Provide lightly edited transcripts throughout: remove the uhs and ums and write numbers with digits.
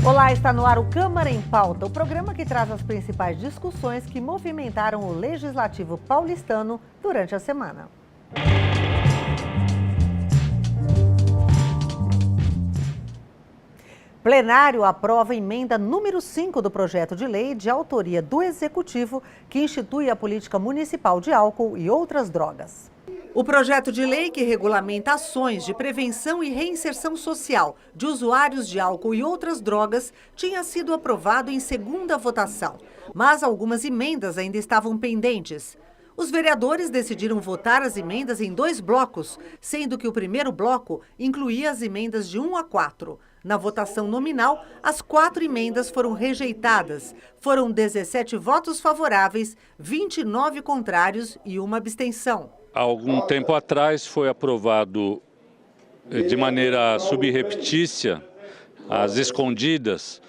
Olá, está no ar o Câmara em Pauta, o programa que traz as principais discussões que movimentaram o Legislativo paulistano durante a semana. Plenário aprova emenda número 5 do projeto de lei de autoria do Executivo que institui a política municipal de álcool e outras drogas. O projeto de lei que regulamenta ações de prevenção e reinserção social de usuários de álcool e outras drogas tinha sido aprovado em segunda votação, mas algumas emendas ainda estavam pendentes. Os vereadores decidiram votar as emendas em 2 blocos, sendo que o primeiro bloco incluía as emendas de 1 a 4. Na votação nominal, as 4 emendas foram rejeitadas. Foram 17 votos favoráveis, 29 contrários e 1 abstenção. Há algum tempo atrás foi aprovado de maneira subreptícia, às escondidas,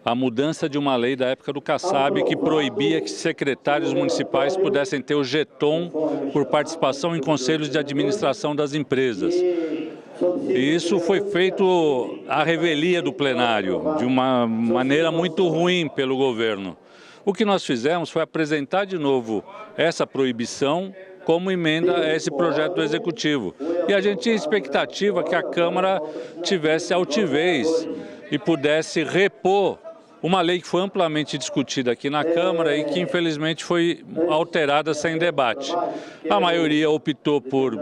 a mudança de uma lei da época do Kassab que proibia que secretários municipais pudessem ter o jeton por participação em conselhos de administração das empresas. E isso foi feito à revelia do plenário, de uma maneira muito ruim pelo governo. O que nós fizemos foi apresentar de novo essa proibição como emenda a esse projeto do Executivo. E a gente tinha expectativa que a Câmara tivesse altivez e pudesse repor uma lei que foi amplamente discutida aqui na Câmara e que infelizmente foi alterada sem debate. A maioria optou por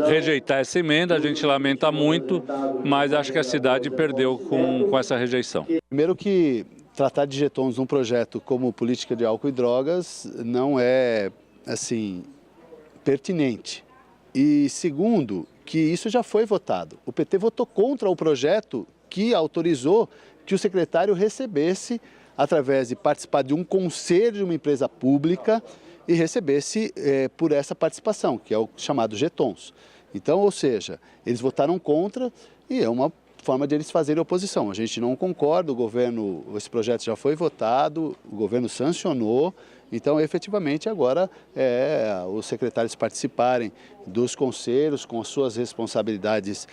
rejeitar essa emenda, a gente lamenta muito, mas acho que a cidade perdeu com essa rejeição. Primeiro que tratar de jetons num projeto como política de álcool e drogas não é, assim, pertinente. E segundo, que isso já foi votado. O PT votou contra o projeto que autorizou que o secretário recebesse, através de participar de um conselho de uma empresa pública, e recebesse por essa participação, que é o chamado jetons. Então, ou seja, eles votaram contra e é uma forma de eles fazerem oposição. A gente não concorda, esse projeto já foi votado, o governo sancionou, então efetivamente agora os secretários participarem dos conselhos com as suas responsabilidades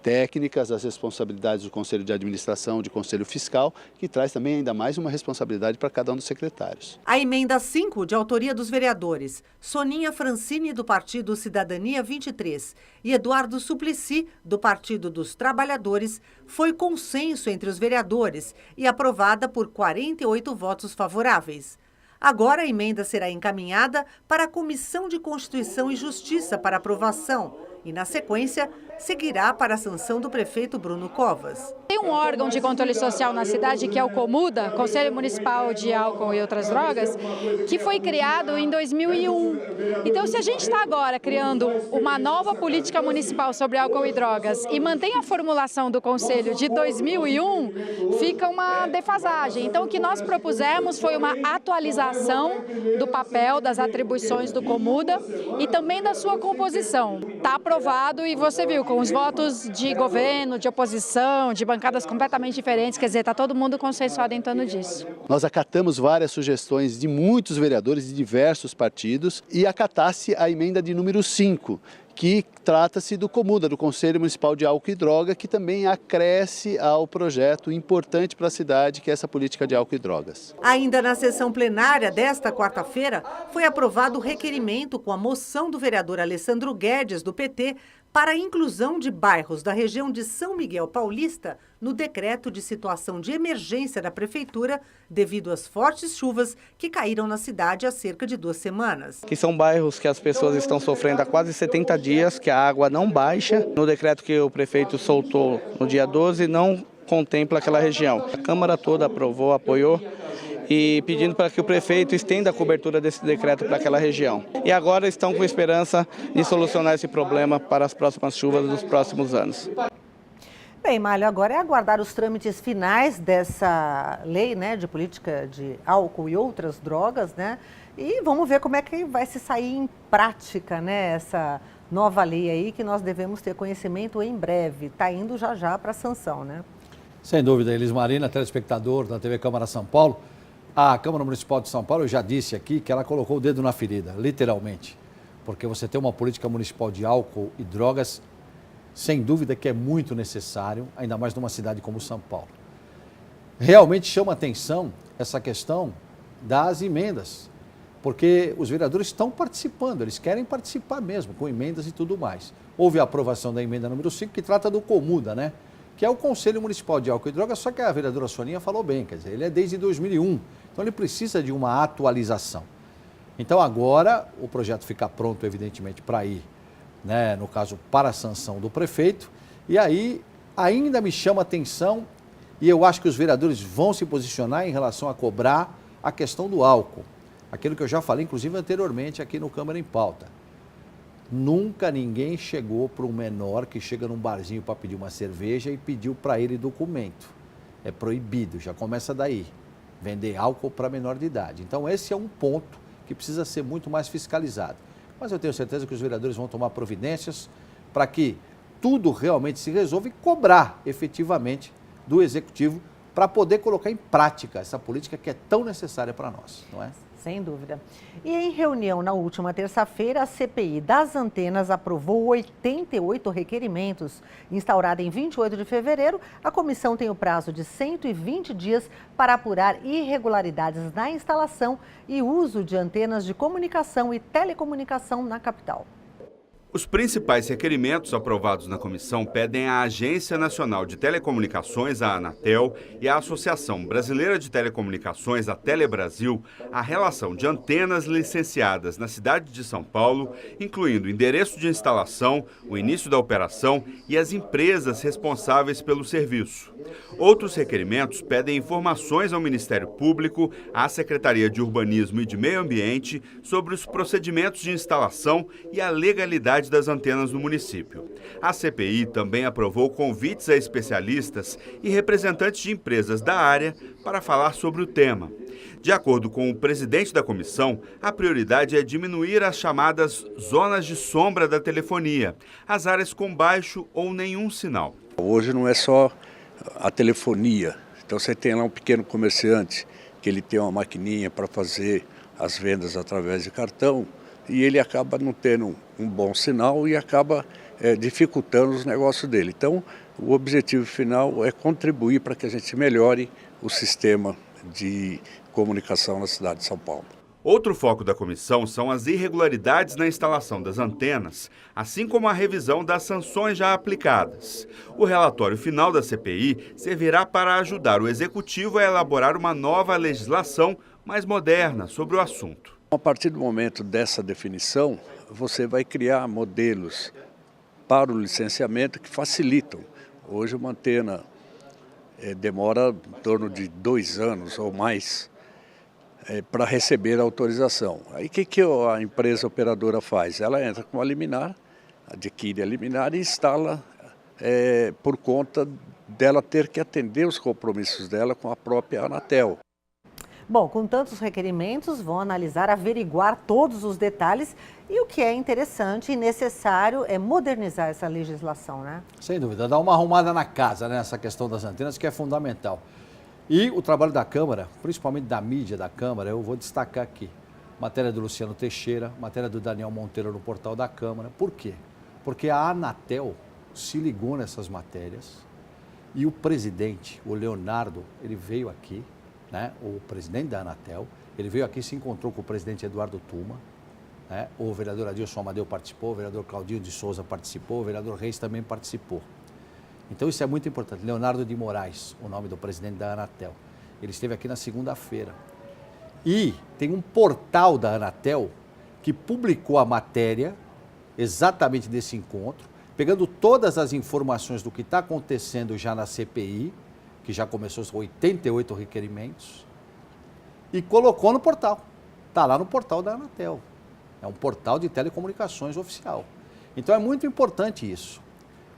técnicas, as responsabilidades do Conselho de Administração, de Conselho Fiscal, que traz também ainda mais uma responsabilidade para cada um dos secretários. A emenda 5, de autoria dos vereadores Soninha Francini, do Partido Cidadania 23, e Eduardo Suplicy, do Partido dos Trabalhadores, foi consenso entre os vereadores e aprovada por 48 votos favoráveis. Agora a emenda será encaminhada para a Comissão de Constituição e Justiça para aprovação e, na sequência, seguirá para a sanção do prefeito Bruno Covas. Tem um órgão de controle social na cidade que é o Comuda, Conselho Municipal de Álcool e Outras Drogas, que foi criado em 2001. Então, se a gente está agora criando uma nova política municipal sobre álcool e drogas e mantém a formulação do Conselho de 2001, fica uma defasagem. Então, o que nós propusemos foi uma atualização do papel, das atribuições do Comuda e também da sua composição. Está aprovado e você viu, com os votos de governo, de oposição, de bancadas completamente diferentes, quer dizer, está todo mundo consensuado em torno disso. Nós acatamos várias sugestões de muitos vereadores de diversos partidos e acatasse a emenda de número 5, que trata-se do Comuda, do Conselho Municipal de Álcool e Droga, que também acresce ao projeto importante para a cidade, que é essa política de álcool e drogas. Ainda na sessão plenária desta quarta-feira, foi aprovado o requerimento com a moção do vereador Alessandro Guedes, do PT, para a inclusão de bairros da região de São Miguel Paulista no decreto de situação de emergência da Prefeitura devido às fortes chuvas que caíram na cidade há cerca de 2 semanas. Que são bairros que as pessoas estão sofrendo há quase 70 dias, que a água não baixa. No decreto que o prefeito soltou no dia 12, não contempla aquela região. A Câmara toda aprovou, apoiou, e pedindo para que o prefeito estenda a cobertura desse decreto para aquela região. E agora estão com esperança de solucionar esse problema para as próximas chuvas dos próximos anos. Bem, Mário, agora é aguardar os trâmites finais dessa lei, né, de política de álcool e outras drogas, né? E vamos ver como é que vai se sair em prática, né, essa nova lei aí, que nós devemos ter conhecimento em breve. Está indo já para a sanção, né? Sem dúvida, Elis Marina, telespectador da TV Câmara São Paulo. A Câmara Municipal de São Paulo, eu já disse aqui que ela colocou o dedo na ferida, literalmente. Porque você tem uma política municipal de álcool e drogas sem dúvida que é muito necessário, ainda mais numa cidade como São Paulo. Realmente chama atenção essa questão das emendas, porque os vereadores estão participando, eles querem participar mesmo, com emendas e tudo mais. Houve a aprovação da emenda número 5, que trata do Comuda, né? Que é o Conselho Municipal de Álcool e Drogas, só que a vereadora Soninha falou bem, quer dizer, ele é desde 2001, então ele precisa de uma atualização. Então agora o projeto fica pronto, evidentemente, para ir, né, no caso, para a sanção do prefeito, e aí ainda me chama atenção, e eu acho que os vereadores vão se posicionar em relação a cobrar a questão do álcool. Aquilo que eu já falei, inclusive, anteriormente aqui no Câmara em Pauta. Nunca ninguém chegou para um menor que chega num barzinho para pedir uma cerveja e pediu para ele documento. É proibido, já começa daí, vender álcool para menor de idade. Então esse é um ponto que precisa ser muito mais fiscalizado. Mas eu tenho certeza que os vereadores vão tomar providências para que tudo realmente se resolva e cobrar efetivamente do Executivo para poder colocar em prática essa política que é tão necessária para nós, não é? Sem dúvida. E em reunião na última terça-feira, a CPI das antenas aprovou 88 requerimentos. Instaurada em 28 de fevereiro, a comissão tem o prazo de 120 dias para apurar irregularidades na instalação e uso de antenas de comunicação e telecomunicação na capital. Os principais requerimentos aprovados na comissão pedem à Agência Nacional de Telecomunicações, a Anatel, e à Associação Brasileira de Telecomunicações, a Telebrasil, a relação de antenas licenciadas na cidade de São Paulo, incluindo o endereço de instalação, o início da operação e as empresas responsáveis pelo serviço. Outros requerimentos pedem informações ao Ministério Público, à Secretaria de Urbanismo e de Meio Ambiente sobre os procedimentos de instalação e a legalidade das antenas no município. A CPI também aprovou convites a especialistas e representantes de empresas da área para falar sobre o tema. De acordo com o presidente da comissão, a prioridade é diminuir as chamadas zonas de sombra da telefonia, as áreas com baixo ou nenhum sinal. Hoje não é só a telefonia, então você tem lá um pequeno comerciante que ele tem uma maquininha para fazer as vendas através de cartão e ele acaba não tendo um bom sinal e acaba dificultando os negócios dele. Então, o objetivo final é contribuir para que a gente melhore o sistema de comunicação na cidade de São Paulo. Outro foco da comissão são as irregularidades na instalação das antenas, assim como a revisão das sanções já aplicadas. O relatório final da CPI servirá para ajudar o Executivo a elaborar uma nova legislação mais moderna sobre o assunto. A partir do momento dessa definição, você vai criar modelos para o licenciamento que facilitam. Hoje uma antena demora em torno de 2 anos ou mais para receber a autorização. Aí o que a empresa operadora faz? Ela entra com a liminar, adquire a liminar e instala por conta dela ter que atender os compromissos dela com a própria Anatel. Bom, com tantos requerimentos, vão analisar, averiguar todos os detalhes e o que é interessante e necessário é modernizar essa legislação, né? Sem dúvida, dar uma arrumada na casa, né, nessa questão das antenas, que é fundamental. E o trabalho da Câmara, principalmente da mídia da Câmara, eu vou destacar aqui. Matéria do Luciano Teixeira, matéria do Daniel Monteiro no portal da Câmara. Por quê? Porque a Anatel se ligou nessas matérias e o presidente, o Leonardo, ele veio aqui, né, o presidente da Anatel, ele veio aqui e se encontrou com o presidente Eduardo Tuma, né, o vereador Adilson Amadeu participou, o vereador Claudinho de Souza participou, o vereador Reis também participou. Então isso é muito importante. Leonardo de Moraes, o nome do presidente da Anatel. Ele esteve aqui na segunda-feira. E tem um portal da Anatel que publicou a matéria exatamente desse encontro, pegando todas as informações do que está acontecendo já na CPI, que já começou com 88 requerimentos, e colocou no portal. Está lá no portal da Anatel. É um portal de telecomunicações oficial. Então é muito importante isso.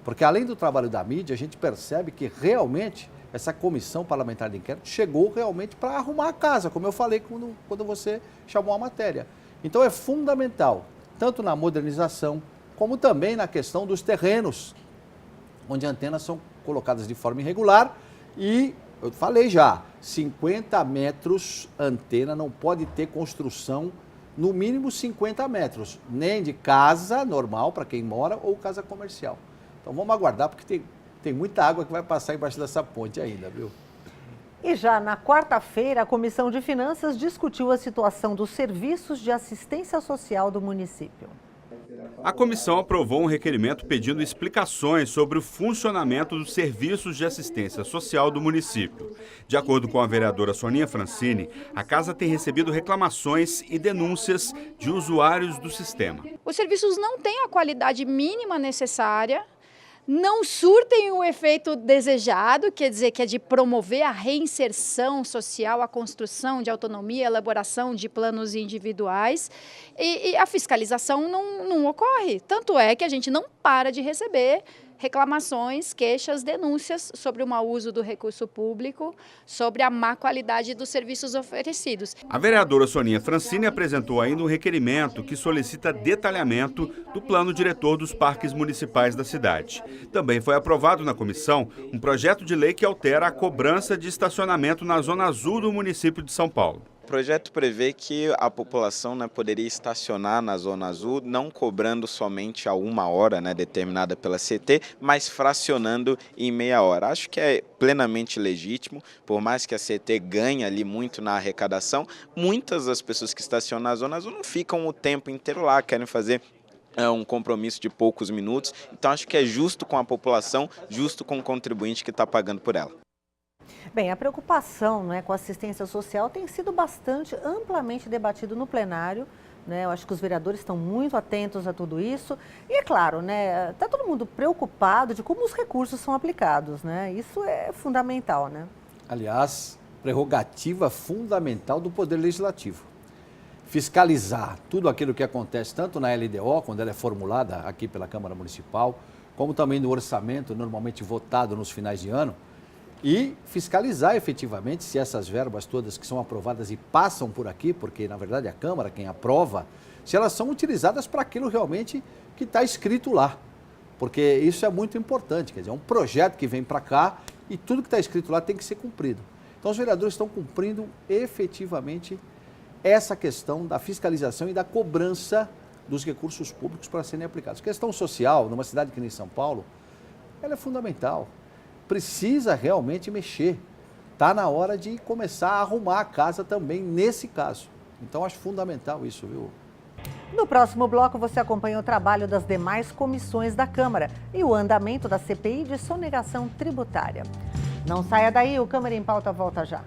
Porque além do trabalho da mídia, a gente percebe que realmente essa comissão parlamentar de inquérito chegou realmente para arrumar a casa, como eu falei quando você chamou a matéria. Então é fundamental, tanto na modernização, como também na questão dos terrenos, onde antenas são colocadas de forma irregular e, eu falei já, 50 metros antena, não pode ter construção no mínimo 50 metros, nem de casa normal para quem mora ou casa comercial. Então vamos aguardar, porque tem muita água que vai passar embaixo dessa ponte ainda, viu? E já na quarta-feira, a Comissão de Finanças discutiu a situação dos serviços de assistência social do município. A comissão aprovou um requerimento pedindo explicações sobre o funcionamento dos serviços de assistência social do município. De acordo com a vereadora Soninha Francini, a casa tem recebido reclamações e denúncias de usuários do sistema. Os serviços não têm a qualidade mínima necessária, não surtem o efeito desejado, quer dizer, que é de promover a reinserção social, a construção de autonomia, a elaboração de planos individuais, e a fiscalização não ocorre. Tanto é que a gente não para de receber reclamações, queixas, denúncias sobre o mau uso do recurso público, sobre a má qualidade dos serviços oferecidos. A vereadora Soninha Francini apresentou ainda um requerimento que solicita detalhamento do plano diretor dos parques municipais da cidade. Também foi aprovado na comissão um projeto de lei que altera a cobrança de estacionamento na zona azul do município de São Paulo. O projeto prevê que a população poderia estacionar na Zona Azul, não cobrando somente a 1 hora determinada pela CT, mas fracionando em meia hora. Acho que é plenamente legítimo, por mais que a CT ganhe ali muito na arrecadação, muitas das pessoas que estacionam na Zona Azul não ficam o tempo inteiro lá, querem fazer um compromisso de poucos minutos. Então acho que é justo com a população, justo com o contribuinte que está pagando por ela. Bem, a preocupação com a assistência social tem sido bastante amplamente debatido no plenário. Eu acho que os vereadores estão muito atentos a tudo isso. E é claro, está todo mundo preocupado de como os recursos são aplicados. Isso é fundamental. Aliás, prerrogativa fundamental do Poder Legislativo. Fiscalizar tudo aquilo que acontece, tanto na LDO, quando ela é formulada aqui pela Câmara Municipal, como também no orçamento, normalmente votado nos finais de ano, e fiscalizar efetivamente se essas verbas todas que são aprovadas e passam por aqui, porque na verdade a Câmara quem aprova, se elas são utilizadas para aquilo realmente que está escrito lá. Porque isso é muito importante, quer dizer, é um projeto que vem para cá e tudo que está escrito lá tem que ser cumprido. Então os vereadores estão cumprindo efetivamente essa questão da fiscalização e da cobrança dos recursos públicos para serem aplicados. A questão social, numa cidade que nem São Paulo, ela é fundamental. Precisa realmente mexer. Está na hora de começar a arrumar a casa também nesse caso. Então, acho fundamental isso, viu? No próximo bloco, você acompanha o trabalho das demais comissões da Câmara e o andamento da CPI de sonegação tributária. Não saia daí, o Câmara em Pauta volta já.